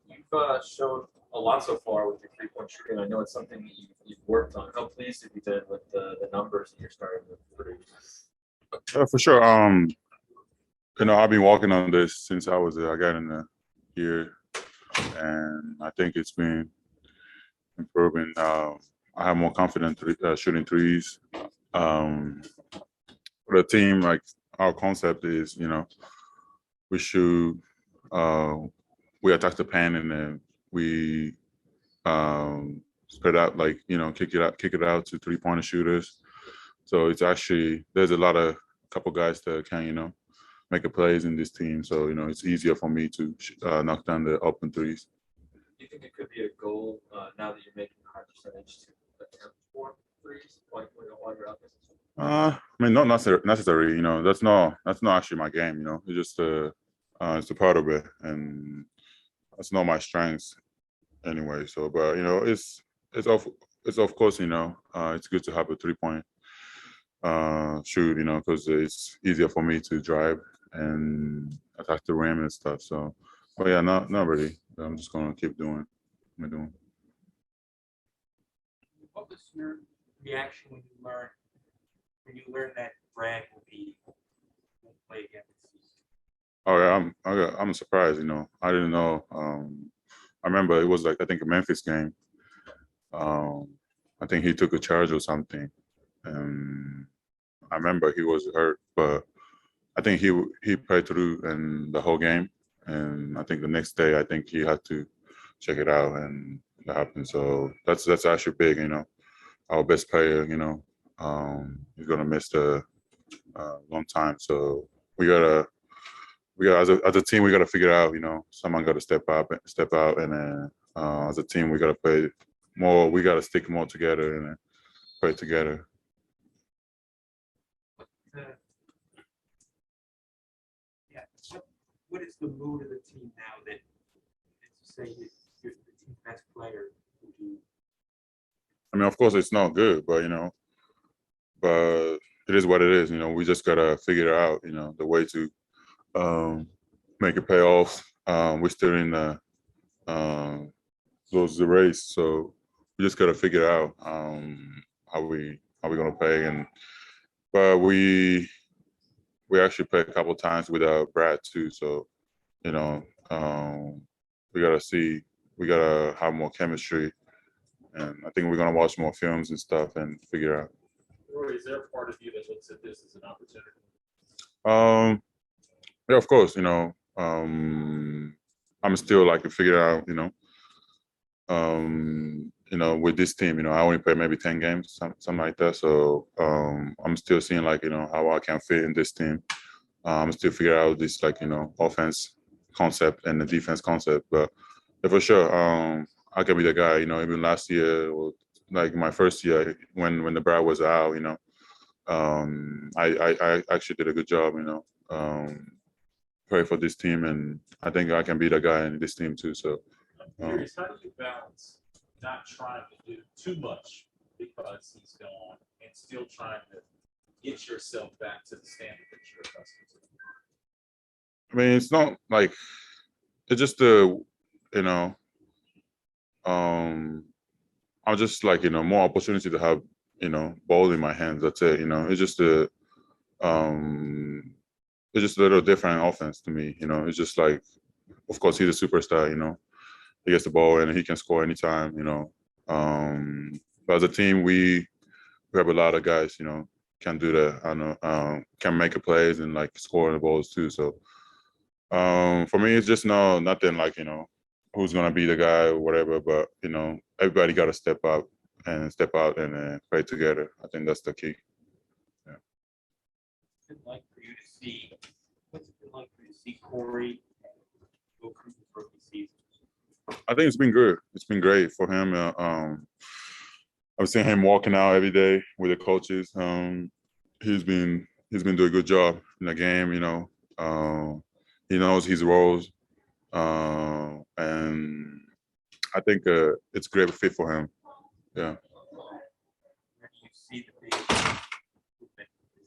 You've shown a lot so far with your three-point shooting. I know it's something that you've worked on. How pleased have you been with the numbers that you're starting to produce? For sure. I've been working on this since I got in the year, and I think it's been improving. I have more confidence shooting threes. For the team, like our concept is, we shoot, we attack the pan, and then we spread out, like kick it out to 3-pointer shooters. So it's actually there's a couple guys that can make a plays in this team. So it's easier for me to knock down the open threes. Do you think it could be a goal now that you're making a high percentage to attempt for threes while you're up? I mean, not necessary. That's not actually my game. It's just it's a part of it, and that's not my strengths anyway. So, but it's of course it's good to have a 3-point shoot. Because it's easier for me to drive and attack the rim and stuff. So, but yeah, not really. I'm just gonna keep doing what I'm doing. What was your reaction when you learned that Brad won't play again this season? Oh yeah, I'm surprised. I didn't know. I remember it was like I think a Memphis game. I think he took a charge or something, and I remember he was hurt, but I think he played through and the whole game. And I think the next day, I think he had to check it out, and that happened. So that's actually big. Our best player. He's gonna miss the long time. So we gotta as a team we gotta figure out. Someone gotta step out, and then as a team we gotta play more. We gotta stick more together and play together. What is the mood of the team now that, say, you're the team's best player? I mean, of course, it's not good, but it is what it is. We just gotta figure out, the way to make it pay off. We're still in the race, so we just gotta figure out how we gonna play. But we actually played a couple of times with Brad too, so we gotta see. We gotta have more chemistry, and I think we're gonna watch more films and stuff and figure out. Rory, is there a part of you that looks at this as an opportunity? Yeah, of course. I'm still like to figure out. With this team, I only play maybe 10 games, something like that. So I'm still seeing like how I can fit in this team. I'm still figuring out this offense concept and the defense concept. But yeah, for sure, I can be the guy. Even last year, or like my first year when the Brad was out, I actually did a good job. Play for this team, and I think I can be the guy in this team too. So. I'm curious, how do you balance not trying to do too much because he's gone and still trying to get yourself back to the standard that you're accustomed to? I mean, it's not like it's just I'm just like more opportunity to have ball in my hands. That's it. It's just it's just a little different offense to me. It's just like, of course, he's a superstar. He gets the ball and he can score anytime. But as a team, we have a lot of guys. Can do that. I know can make a plays and like score the balls too. So for me, it's just nothing like who's gonna be the guy or whatever. But everybody got to step out and play together. I think that's the key. Yeah. What's it like for you to see Corey go through the rookie season? I think it's been good. It's been great for him. I've seen him walking out every day with the coaches. He's been doing a good job in the game. He knows his roles, and I think it's a great fit for him. Yeah. Where do you see the biggest improvement in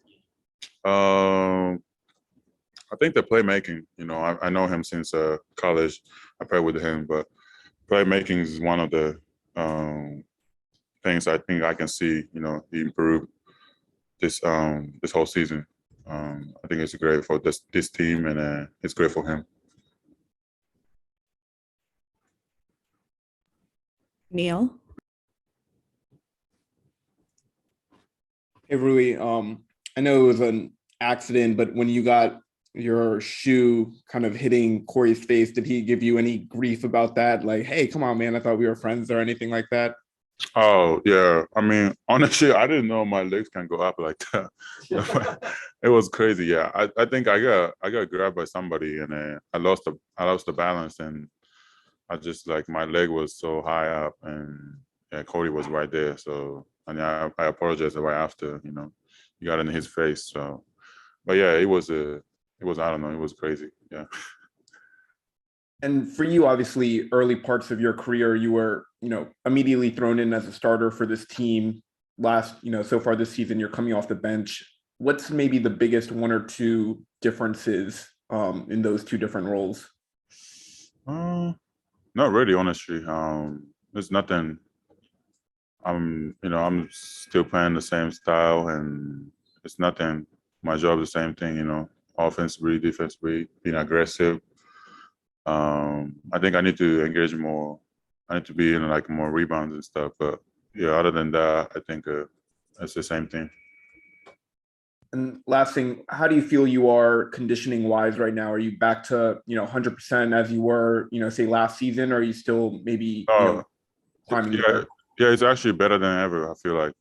this game? I think the playmaking, I know him since college. I played with him, but playmaking is one of the things I think I can see, he improved this whole season. I think it's great for this team, and it's great for him. Neil? Hey Rui, I know it was an accident, but when you got your shoe kind of hitting Corey's face, did he give you any grief about that? Like, hey, come on, man, I thought we were friends or anything like that? Oh yeah, I mean, honestly, I didn't know my legs can go up like that. It was crazy. Yeah, I think I got grabbed by somebody, and I lost the balance, and I just my leg was so high up, and yeah, Cody was right there. So I apologized right after. He got in his face. So, but yeah, it was I don't know, it was crazy. Yeah. And for you, obviously, early parts of your career, you were, immediately thrown in as a starter for this team. So far this season, you're coming off the bench. What's maybe the biggest one or two differences in those two different roles? Not really, honestly. There's nothing. I'm still playing the same style, and it's nothing. My job is the same thing, offensively, defensively, being aggressive. I think I need to engage more. I need to be in more rebounds and stuff. But yeah, other than that, I think it's the same thing. And last thing, how do you feel you are conditioning wise right now? Are you back to 100% as you were, say last season, or are you still maybe climbing? Yeah, it's actually better than ever. I feel like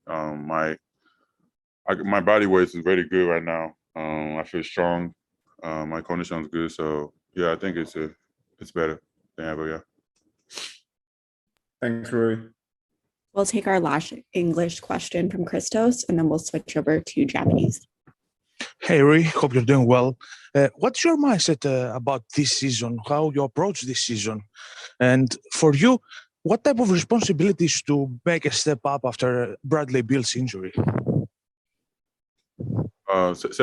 my body weight is very good right now. I feel strong. My condition is good. So yeah, I think it's better than ever. Yeah. Thanks, Rui. We'll take our last English question from Christos, and then we'll switch over to Japanese. Hey, Rui, hope you're doing well. What's your mindset about this season, how you approach this season? And for you, what type of responsibilities to make a step up after Bradley Beal's injury? Say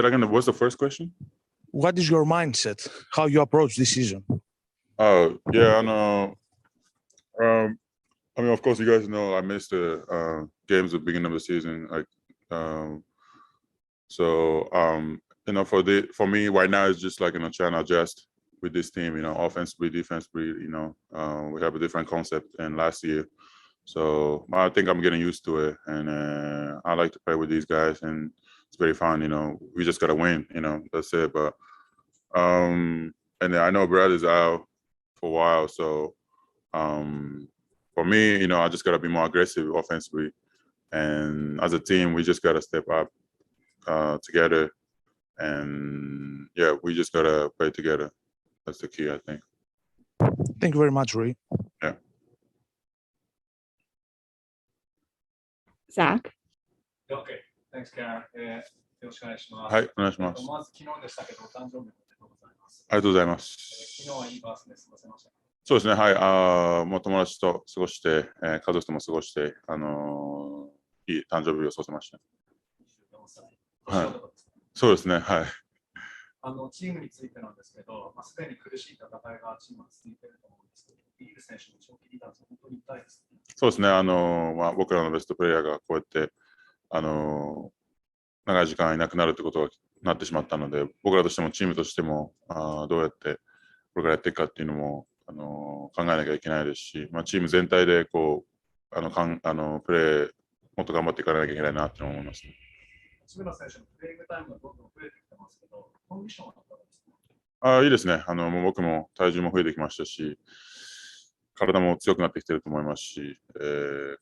that again. What's the first question? What is your mindset, how you approach this season? Oh, yeah, I know. I mean, of course, you guys know I missed the games at the beginning of the season. For me right now, it's just trying to adjust with this team. Offensively, defensively. We have a different concept than last year, so I think I'm getting used to it, and I like to play with these guys, and it's very fun. We just gotta win. That's it. But and then I know Brad is out for a while, so for me, I just gotta be more aggressive offensively, and as a team, we just gotta step up together, and yeah, we just gotta play together. That's the key, I think. Thank you very much, Rui. Yeah. Zach? Okay. Thanks, Karen. よろしくお願いします。はい、お願いします。まず昨日でしたけど、お誕生日おめでとうございます。ありがとうございます。昨日はいいバースで過ごせましたか？そうですね、はい。もう友達と過ごして、家族とも過ごして、いい誕生日を過ごせました。はい。そうですね、はい。チームについてなんですけど、すでに苦しい戦いがチームは続いていると思うんですけど、ビール選手の長期離脱、本当に痛いですね。そうですね、僕らのベストプレイヤーがこうやって、長い時間いなくなるってことがなってしまったので、僕らとしてもチームとしてもどうやってこれからやっていくかっていうのも考えなきゃいけないですし、チーム全体でプレーもっと頑張っていかなきゃいけないなって思いますね。八村選手のプレイングタイムがどんどん増えてきてますけど、コンディションはいかがですか？いいですね。もう僕も体重も増えてきましたし、体も強くなってきてると思いますし、コ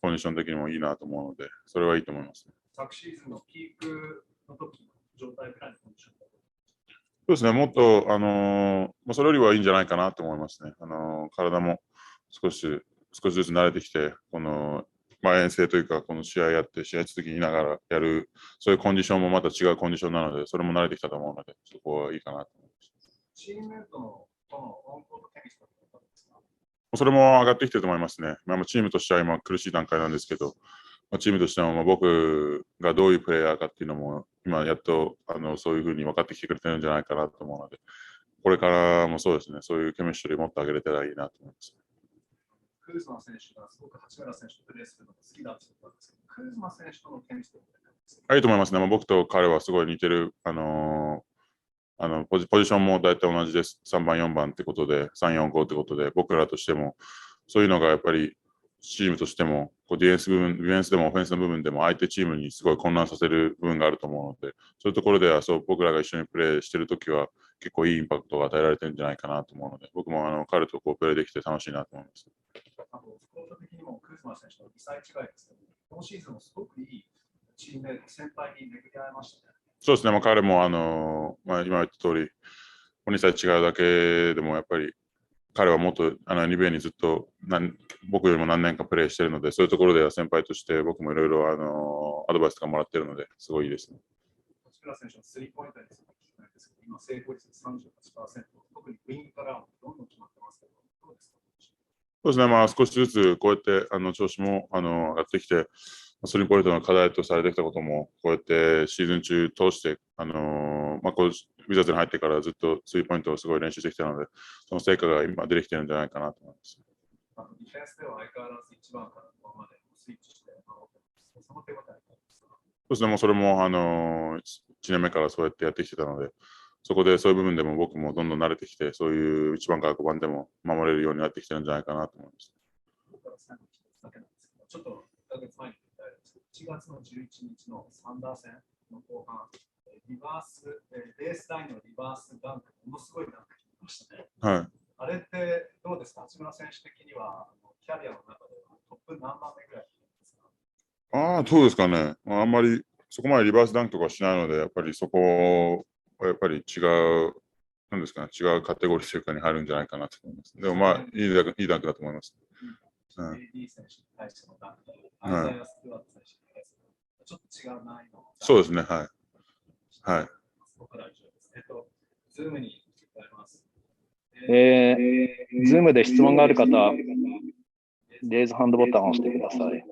ンディション的にもいいなと思うので、それはいいと思いますね。昨シーズンのピークの時の状態ぐらいのコンディションだと。そうですね、もっとそれよりはいいんじゃないかなと思いますね。体も少しずつ慣れてきて、この遠征というか、この試合やって、試合続きにいながらやる、そういうコンディションもまた違うコンディションなので、それも慣れてきたと思うので、そこはいいかなと思います。チームメートとのオンコートテニスとかどうですか？それも上がってきてると思いますね。チームとしては今苦しい段階なんですけど、チームとしても、僕がどういうプレイヤーかっていうのも、今やっとそういうふうに分かってきてくれてるんじゃないかなと思うので、これからもそうですね、そういうケミストリー持ってあげれたらいいなと思います。クーズマ選手がすごく八村選手とプレーするのが好きだって言ったんですけど、クーズマ選手とのケミストリーって何ですか？いいと思いますね。僕と彼はすごい似てる、ポジションも大体同じです。3番、4番ってことで、3、4、5ってことで、僕らとしても、そういうのがやっぱりチームとしても、ディフェンスでもオフェンスの部分でも、相手チームにすごい混乱させる部分があると思うので、そういうところでは僕らが一緒にプレーしてるときは、結構いいインパクトが与えられてるんじゃないかなと思うので、僕も彼とプレーできて楽しいなと思います。スコート的にもクーズマ選手と2歳違いですけど、今シーズンもすごくいいチームメイト、先輩に巡り合いましたね。そうですね、彼も今言った通り、2歳違うだけでもやっぱり彼はもっとNBA にずっと僕よりも何年かプレーしているので、そういうところでは先輩として僕もいろいろアドバイスとかもらっているので、すごいいいですね。八村選手のスリーポイントについて聞きたいんですけど、今成功率 38%、特にウィングからどんどん決まってますけど、どうですか？そうですね、少しずつこうやって調子も上がってきて、スリーポイントの課題とされてきたことも、こうやってシーズン中通して、こうウィザーズに入ってからずっとスリーポイントをすごい練習してきたので、その成果が今出てきてるんじゃないかなと思います。ディフェンスでは相変わらず1番から5番までスイッチして守ってます。その手応えですか？そうですね、もうそれも1年目からそうやってやってきてたので、そこでそういう部分でも僕もどんどん慣れてきて、そういう1番から5番でも守れるようになってきてるんじゃないかなと思います。ここから最後に一つだけなんですけど、ちょっと1ヶ月前に言ったんですけど、1月の11日のサンダー戦の後半、リバース、ベースラインのリバースダンク、ものすごいダンク決めましたね。はい。あれってどうですか？八村選手的にはキャリアの中ではトップ何番目ぐらいですか？どうですかね。あんまりそこまでリバースダンクとかしないので、やっぱりそこはやっぱり違う、なんですかね、違うカテゴリーというかに入るんじゃないかなと思います。でもいいダンクだと思います。AD 選手に対してのダンクと、アイザイア・スチュワート選手に対してのちょっと違う難易度。そうですね、はい。はい。そこから以上です。ズームに聞こえます。ズームで質問がある方、レイズハンドボタンを押してください。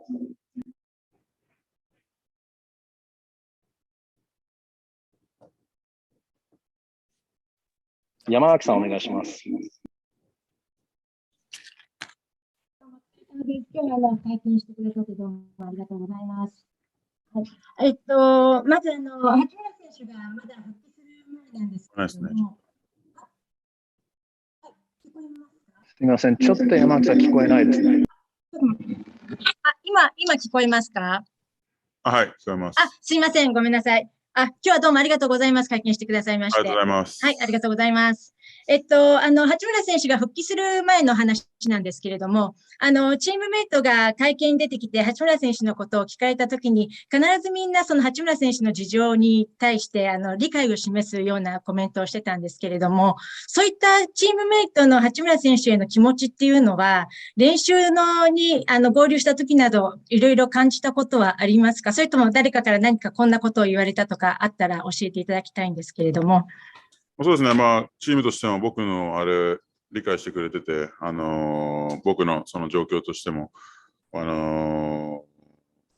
山脇さん、お願いします。今日体験してくださってどうもありがとうございます。はい、まず八村選手がまだ復帰する前なんですけれども、すみません、ちょっと山脇さん聞こえないですね。今聞こえますか？はい、聞こえます。すいません、ごめんなさい。今日はどうもありがとうございます。会見してくださいまして。ありがとうございます。はい、ありがとうございます。八村選手が復帰する前の話なんですけれども、チームメイトが会見に出てきて、八村選手のことを聞かれたときに、必ずみんなその八村選手の事情に対して、理解を示すようなコメントをしてたんですけれども、そういったチームメイトの八村選手への気持ちっていうのは、練習に、合流したときなど、いろいろ感じたことはありますか？それとも誰かから何かこんなことを言われたとかあったら教えていただきたいんですけれども。そうですね、チームとしても僕の理解してくれてて、僕のその状況としても、こ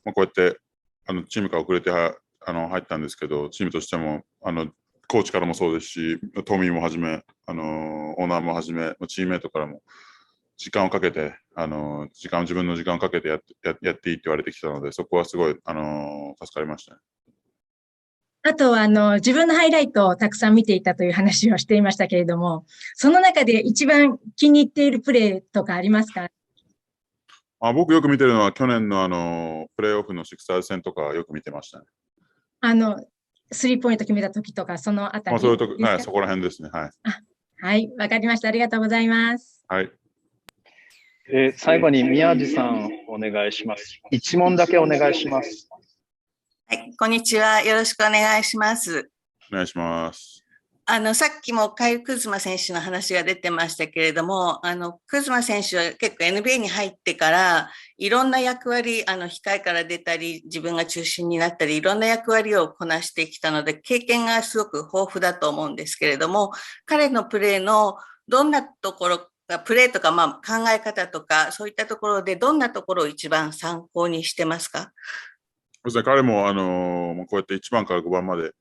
うやってチームから遅れて入ったんですけど、チームとしてもコーチからもそうですし、トミーもはじめ、オーナーもはじめ、チームメイトからも時間をかけて、自分の時間をかけてやっていいって言われてきたので、そこはすごい助かりましたね。あとは、自分のハイライトをたくさん見ていたという話をしていましたけれども、その中で一番気に入っているプレーとかありますか？僕よく見てるのは、去年のプレーオフのシクサーズ戦とかよく見てましたね。スリーポイント決めた時とか、そのあたり。そういうとこ、はい、そこら辺ですね。はい。はい、わかりました。ありがとうございます。はい。最後に宮地さん、お願いします。一問だけお願いします。はい、こんにちは。よろしくお願いします。お願いします。さっきもカイル・クズマ選手の話が出てましたけれども、クズマ選手は結構 NBA に入ってから、いろんな役割、控えから出たり、自分が中心になったり、いろんな役割をこなしてきたので、経験がすごく豊富だと思うんですけれども、彼のプレーのどんなところプレーとか、まあ、考え方とか、そういったところでどんなところを一番参考にしてますか？そうですね、彼も、こうやって1番から5番まで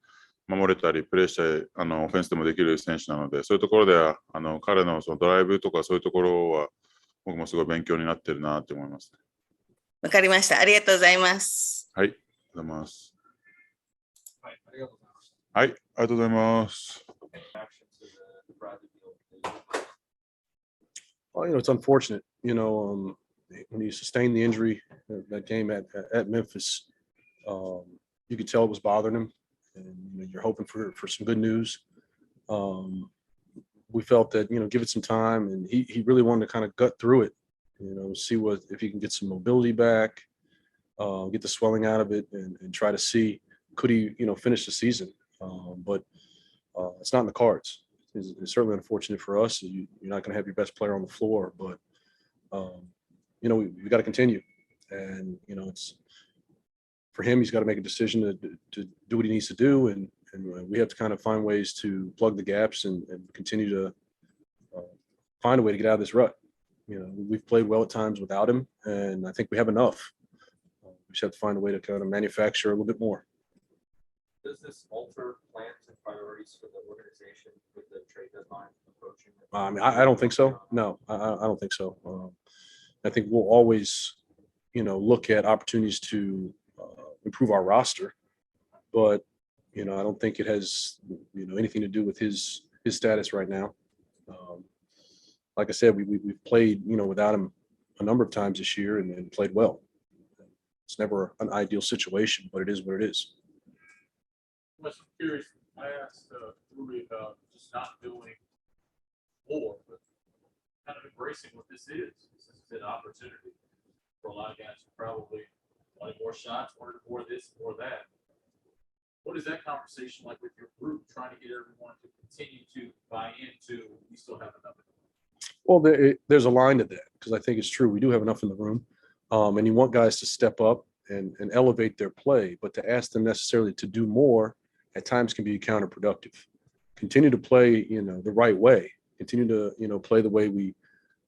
守れたり、プレーしたり、オフェンスでもできる選手なので、そういうところでは、彼のそのドライブとかそういうところは、僕もすごい勉強になってるなって思います。わかりました。ありがとうございます。はい、ありがとうございます。はい、ありがとうございました。はい、ありがとうございます。Well, it's unfortunate, when you sustained the injury that game at Memphis, you could tell it was bothering him, and you're hoping for some good news. We felt that give it some time, and he really wanted to kind of gut through it, see if he can get some mobility back, get the swelling out of it, and try to see could he finish the season. But it's not in the cards. It's certainly unfortunate for us. You're not going to have your best player on the floor, but we got to continue. And it's for him. He's got to make a decision to do what he needs to do, and we have to kind of find ways to plug the gaps and continue to find a way to get out of this rut. We've played well at times without him, and I think we have enough. We just have to find a way to kind of manufacture a little bit more. Does this alter plans and priorities for the organization with the trade deadline approaching? I mean, I don't think so. No, I don't think so. I think we'll always, look at opportunities to improve our roster, but I don't think it has, anything to do with his status right now. Like I said, we've played, without him a number of times this year and played well. It's never an ideal situation, but it is what it is. I'm curious. I asked Rui about just not doing more, but kind of embracing what this is. This is an opportunity for a lot of guys who probably wanted more shots, wanted more this, more that. What is that conversation like with your group, trying to get everyone to continue to buy into? We still have enough. Well, there's a line to that, because I think it's true. We do have enough in the room, and you want guys to step up and elevate their play, but to ask them necessarily to do more at times can be counterproductive. Continue to play, the right way. Continue to, play the way we,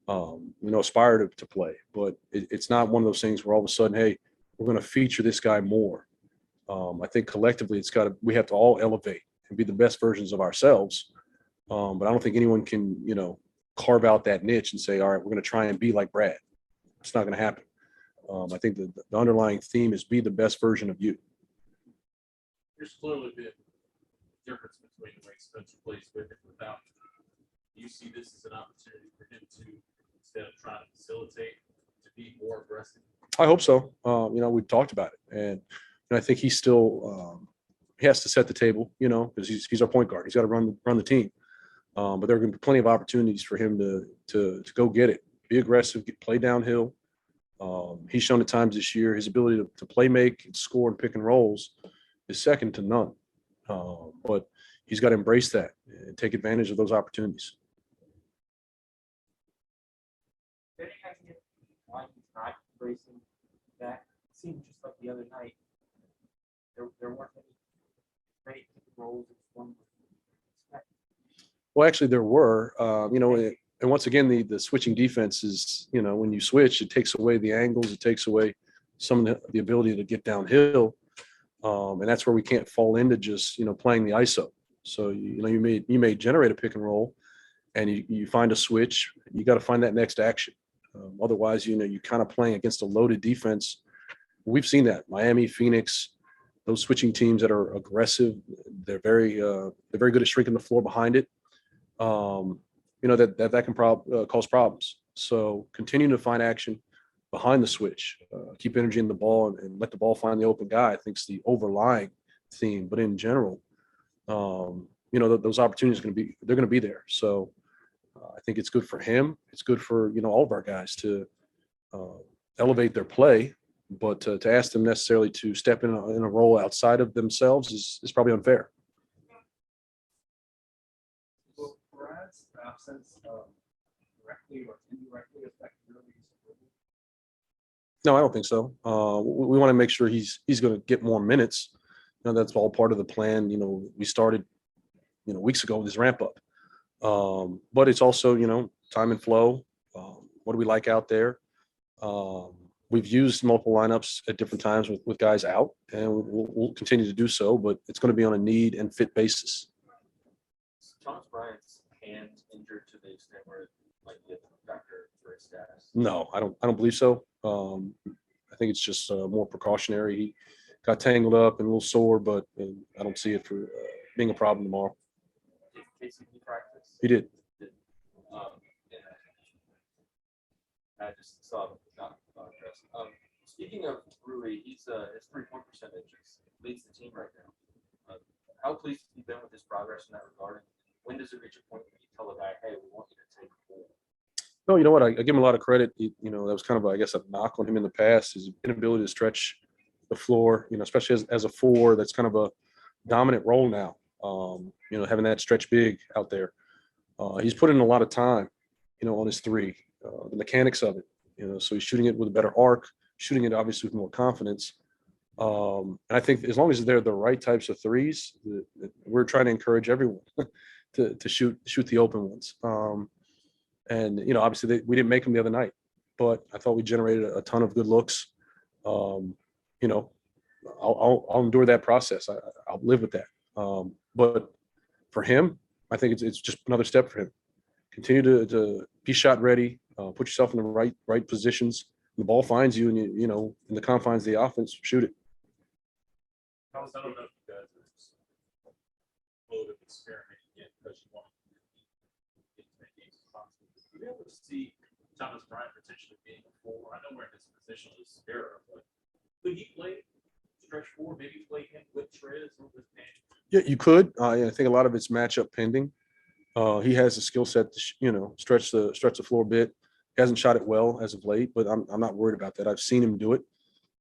aspire to play. But it's not one of those things where all of a sudden, hey, we're going to feature this guy more. I think collectively, we have to all elevate and be the best versions of ourselves. But I don't think anyone can, carve out that niche and say, all right, we're going to try and be like Brad. It's not going to happen. I think the underlying theme is be the best version of you. There's clearly been a difference between the way Spencer plays with and without. Do you see this as an opportunity for him to, instead of trying to facilitate, to be more aggressive? I hope so. We've talked about it, and I think he's still he has to set the table, because he's our point guard. He's got to run the team. But there are going to be plenty of opportunities for him to go get it, be aggressive, play downhill. He's shown at times this year his ability to play, make, and score, and pick and rolls is second to none. But he's got to embrace that and take advantage of those opportunities. Any idea why he's not embracing that? It seemed just like the other night. There weren't any great roles as one would expect. Well, actually, there were. And once again, the switching defense is, when you switch, it takes away the angles, it takes away some of the ability to get downhill. And that's where we can't fall into just, playing the ISO. So, you may generate a pick and roll and you find a switch, you got to find that next action. Otherwise, you're kind of playing against a loaded defense. We've seen that. Miami, Phoenix, those switching teams that are aggressive, they're very good at shrinking the floor behind it. That can cause problems. So continue to find action behind the switch, keep energy in the ball and let the ball find the open guy. I think it's the overlying theme, but in general, those opportunities they're going to be there. So I think it's good for him. It's good for, all of our guys to elevate their play, but to ask them necessarily to step in a role outside of themselves is probably unfair. Will Brad's absence directly or indirectly affect your league's ability? No, I don't think so. We want to make sure he's going to get more minutes. That's all part of the plan. We started, weeks ago with his ramp up. But it's also, time and flow. What do we like out there? We've used multiple lineups at different times with guys out, and we'll continue to do so, but it's going to be on a need and fit basis. Thomas Bryant's hand injured to the extent where it might be a factor for his status? No, I don't believe so. I think it's just more precautionary. He got tangled up and a little sore, but I don't see it for being a problem tomorrow. Did KCP practice? He did. Yeah. I just saw him not dressed. Speaking of Rui, his 3-point percentage leads the team right now. How pleased have you been with his progress in that regard? When does it reach a point where you tell a guy, hey, we want you to take the ball? No, you know what? I give him a lot of credit. You know, that was kind of, I guess, a knock on him in the past, his inability to stretch the floor, you know, especially as a four, that's kind of a dominant role now. You know, having that stretch big out there. He's put in a lot of time, you know, on his three, the mechanics of it, you know, so he's shooting it with a better arc, shooting it obviously with more confidence. And I think as long as they're the right types of threes, we're trying to encourage everyone to shoot the open ones. And, you know, obviously we didn't make them the other night, but I thought we generated a ton of good looks. You know, I'll endure that process. I'll live with that. But for him, I think it's just another step for him. Continue to be shot ready, put yourself in the right positions. The ball finds you, and you know, in the confines of the offense, shoot it. I don't know if you guys are just a little bit experimenting yet because you want to get as many games as possible. Would you be able to see Thomas Bryant potentially being a four? I know we're in this positionless era, but could he play stretch four? Maybe play him with Trez or with Pan? Yeah, you could. I think a lot of it's matchup pending. He has a skill set to, you know, stretch the floor a bit. He hasn't shot it well as of late, but I'm not worried about that. I've seen him do it.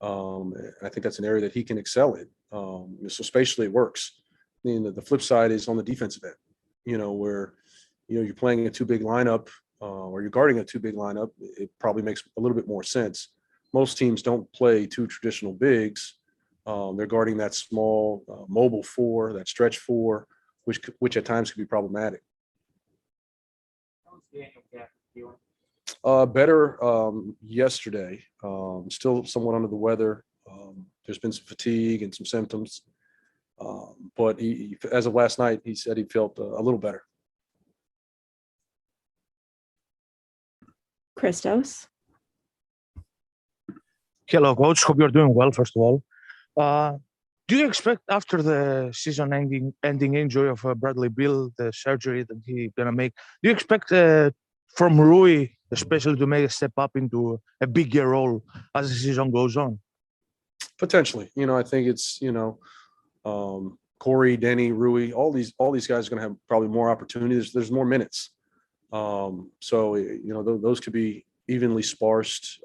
I think that's an area that he can excel in. So spatially it works. I mean, the flip side is on the defensive end, you know, where, you know, you're playing a too big lineup or you're guarding a too big lineup. It probably makes a little bit more sense. Most teams don't play two traditional bigs. They're guarding that small mobile four, that stretch four, which at times can be problematic. How's Daniel Gafford feeling? Better yesterday. Still somewhat under the weather. There's been some fatigue and some symptoms. But he, as of last night, he said he felt a little better. Christos. Hello, coach. Hope you're doing well, first of all. Do you expect after the season ending injury of Bradley Beal, the surgery that he's going to make, do you expect from Rui, especially to make a step up into a bigger role as the season goes on? Potentially. You know, I think it's, you know, Corey, Denny, Rui, all these guys are going to have probably more opportunities. There's more minutes. So, you know, those could be evenly sparsed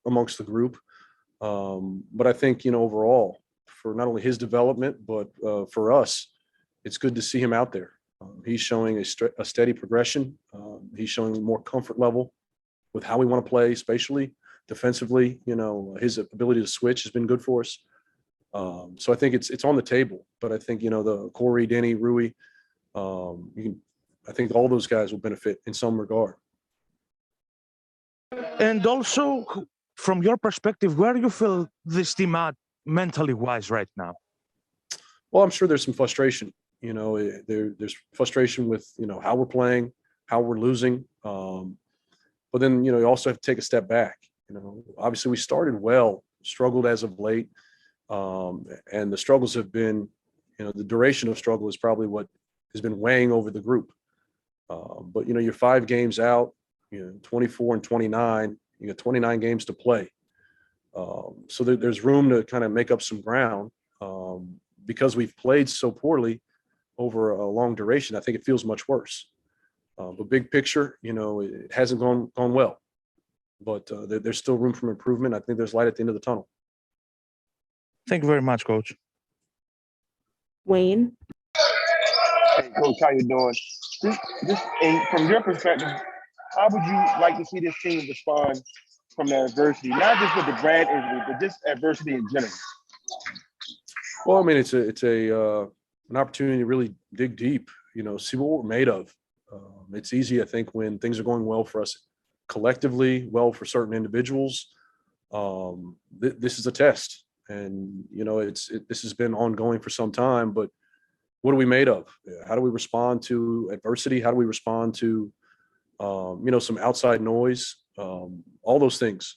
amongst the group. But I think, you know, overall, for not only his development, but for us, it's good to see him out there. He's showing a steady progression. He's showing more comfort level with how we want to play spatially, defensively. You know, his ability to switch has been good for us. So I think it's on the table. But I think, you know, the Corey, Denny, Rui, I think all those guys will benefit in some regard. And also, from your perspective, where do you feel this team at mentally wise right now? Well, I'm sure there's some frustration. You know, there's frustration with, you know, how we're playing, how we're losing. But then, you know, you also have to take a step back. You know, obviously we started well, struggled as of late. And the struggles have been, you know, the duration of struggle is probably what has been weighing over the group. But, you know, you're 5 games out, you know, 24 and 29, you got 29 games to play. So there's room to kind of make up some ground. Because we've played so poorly over a long duration, I think it feels much worse. But big picture, you know, it hasn't gone well. But there's still room for improvement. I think there's light at the end of the tunnel. Thank you very much, Coach. Wayne. Hey, Coach, how you doing? From your perspective, how would you like to see this team respond from the adversity, not just with the Brad injury, but just adversity in general? Well, I mean, it's an opportunity to really dig deep, you know, see what we're made of. It's easy, I think, when things are going well for us collectively, well for certain individuals. This is a test, and this has been ongoing for some time. But what are we made of? How do we respond to adversity? How do we respond to some outside noise? All those things.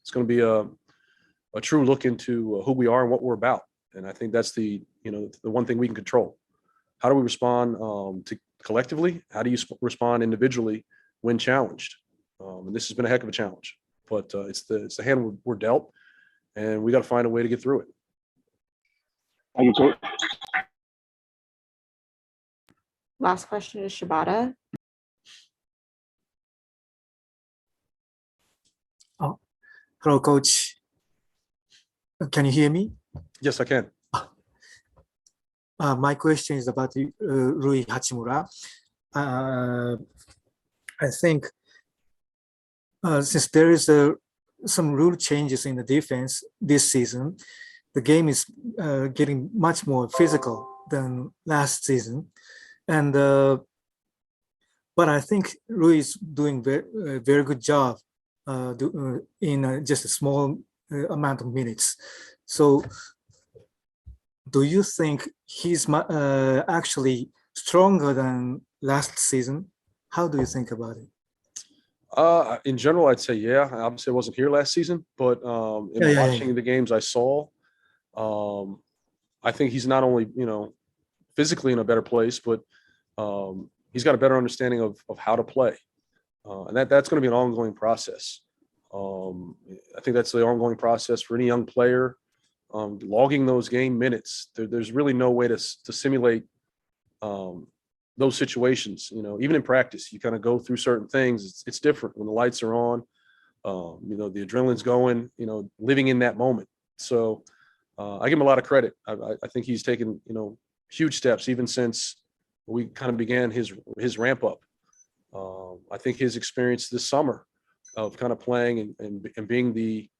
It's going to be a true look into who we are and what we're about. And I think that's the one thing we can control. How do we respond to collectively? How do you respond individually when challenged? And this has been a heck of a challenge, but it's the hand we're dealt, and we got to find a way to get through it. Thank you, Coach. Last question is Shibata. Hello, Coach. Can you hear me? Yes, I can. My question is about Rui Hachimura. I think since there is some rule changes in the defense this season, the game is getting much more physical than last season. And but I think Rui is doing very good job in just a small amount of minutes. So do you think he's actually stronger than last season? How do you think about it? In general, I'd say, yeah. Obviously, I wasn't here last season, but watching the games I saw, I think he's not only, physically in a better place, but he's got a better understanding of how to play. And that's going to be an ongoing process. I think that's the ongoing process for any young player. Logging those game minutes, there's really no way to simulate those situations. Even in practice, you kind of go through certain things. It's different when the lights are on. The adrenaline's going. Living in that moment. So I give him a lot of credit. I think he's taken huge steps even since we kind of began his ramp up. I think his experience this summer of kind of playing and being the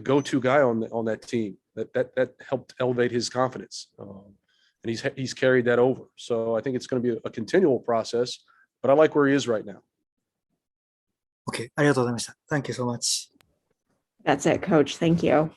go-to guy on that team that helped elevate his confidence, and he's carried that over. So I think it's going to be a continual process, but I like where he is right now. Okay, ありがとうございました. Thank you so much. That's it, Coach. Thank you.